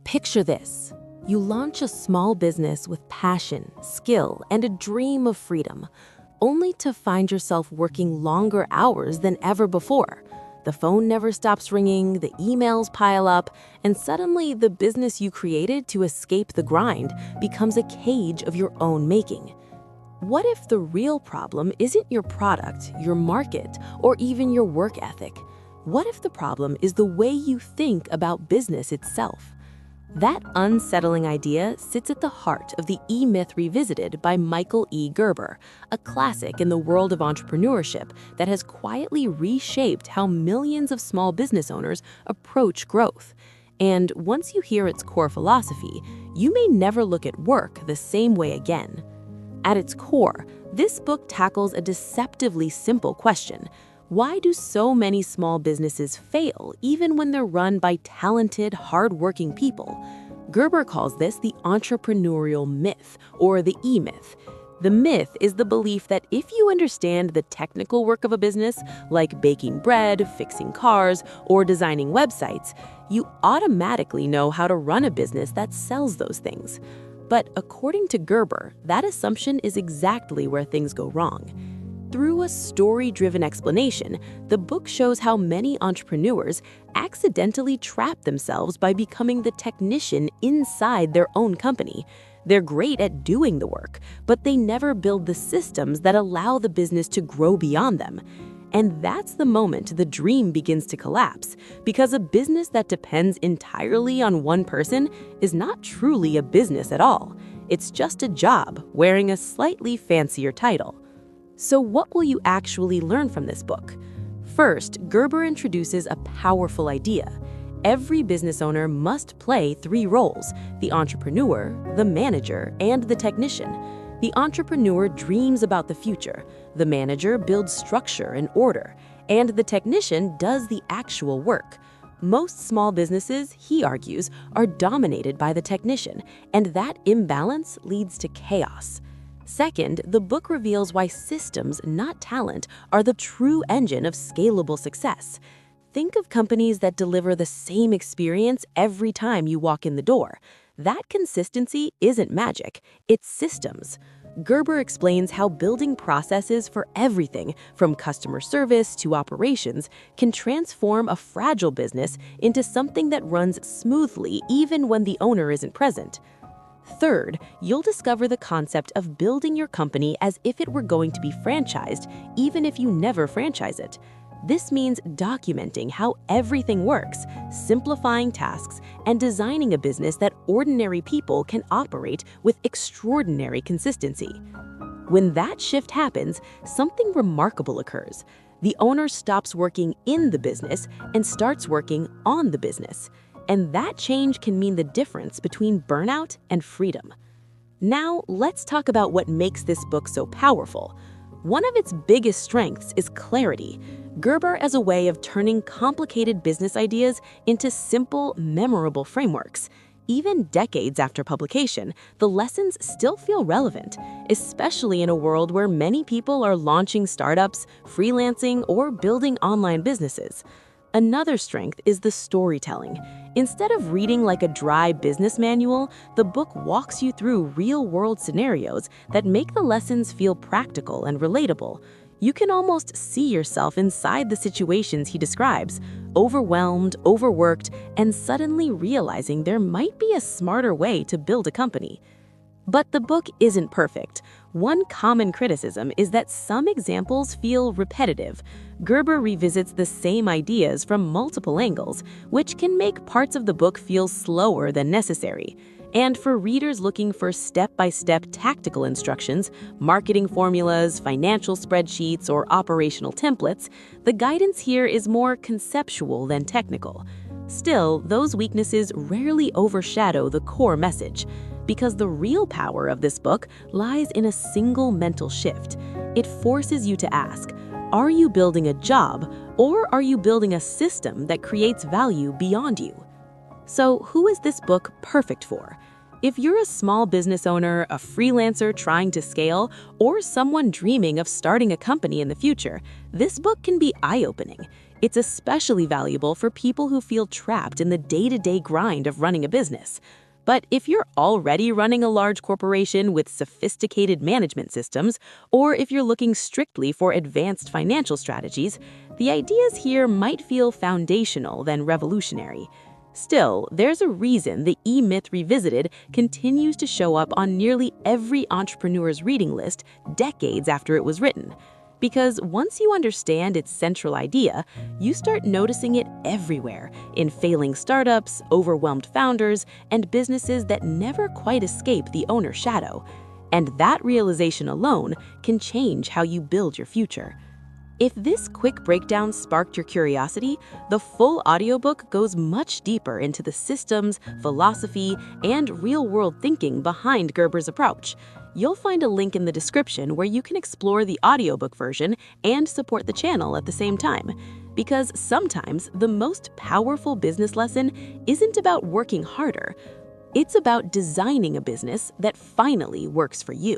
Picture this. You launch a small business with passion, skill, and a dream of freedom, only to find yourself working longer hours than ever before. The phone never stops ringing, the emails pile up, and suddenly the business you created to escape the grind becomes a cage of your own making. What if the real problem isn't your product, your market, or even your work ethic? What if the problem is the way you think about business itself? That unsettling idea sits at the heart of the E-Myth Revisited by Michael E. Gerber, a classic in the world of entrepreneurship that has quietly reshaped how millions of small business owners approach growth. And once you hear its core philosophy, you may never look at work the same way again. At its core, this book tackles a deceptively simple question. Why do so many small businesses fail even when they're run by talented, hardworking people? Gerber calls this the entrepreneurial myth, or the E-myth. The myth is the belief that if you understand the technical work of a business, like baking bread, fixing cars, or designing websites, you automatically know how to run a business that sells those things. But according to Gerber, that assumption is exactly where things go wrong. Through a story-driven explanation, the book shows how many entrepreneurs accidentally trap themselves by becoming the technician inside their own company. They're great at doing the work, but they never build the systems that allow the business to grow beyond them. And that's the moment the dream begins to collapse, because a business that depends entirely on one person is not truly a business at all. It's just a job wearing a slightly fancier title. So what will you actually learn from this book? First, Gerber introduces a powerful idea. Every business owner must play three roles: the entrepreneur, the manager, and the technician. The entrepreneur dreams about the future, the manager builds structure and order, and the technician does the actual work. Most small businesses, he argues, are dominated by the technician, and that imbalance leads to chaos. Second, the book reveals why systems, not talent, are the true engine of scalable success. Think of companies that deliver the same experience every time you walk in the door. That consistency isn't magic, it's systems. Gerber explains how building processes for everything, from customer service to operations, can transform a fragile business into something that runs smoothly even when the owner isn't present. Third, you'll discover the concept of building your company as if it were going to be franchised, even if you never franchise it. This means documenting how everything works, simplifying tasks, and designing a business that ordinary people can operate with extraordinary consistency. When that shift happens, something remarkable occurs. The owner stops working in the business and starts working on the business. And that change can mean the difference between burnout and freedom. Now, let's talk about what makes this book so powerful. One of its biggest strengths is clarity. Gerber as a way of turning complicated business ideas into simple, memorable frameworks. Even decades after publication, the lessons still feel relevant, especially in a world where many people are launching startups, freelancing, or building online businesses. Another strength is the storytelling. Instead of reading like a dry business manual, the book walks you through real-world scenarios that make the lessons feel practical and relatable. You can almost see yourself inside the situations he describes, overwhelmed, overworked, and suddenly realizing there might be a smarter way to build a company. But the book isn't perfect. One common criticism is that some examples feel repetitive. Gerber revisits the same ideas from multiple angles, which can make parts of the book feel slower than necessary. And for readers looking for step-by-step tactical instructions, marketing formulas, financial spreadsheets, or operational templates, the guidance here is more conceptual than technical. Still, those weaknesses rarely overshadow the core message, because the real power of this book lies in a single mental shift. It forces you to ask, are you building a job, or are you building a system that creates value beyond you? So, who is this book perfect for? If you're a small business owner, a freelancer trying to scale, or someone dreaming of starting a company in the future, this book can be eye-opening. It's especially valuable for people who feel trapped in the day-to-day grind of running a business. But if you're already running a large corporation with sophisticated management systems, or if you're looking strictly for advanced financial strategies, the ideas here might feel foundational than revolutionary. Still, there's a reason the E-Myth Revisited continues to show up on nearly every entrepreneur's reading list decades after it was written. Because once you understand its central idea, you start noticing it everywhere in failing startups, overwhelmed founders, and businesses that never quite escape the owner's shadow. And that realization alone can change how you build your future. If this quick breakdown sparked your curiosity, the full audiobook goes much deeper into the systems, philosophy, and real-world thinking behind Gerber's approach. You'll find a link in the description where you can explore the audiobook version and support the channel at the same time. Because sometimes the most powerful business lesson isn't about working harder. It's about designing a business that finally works for you.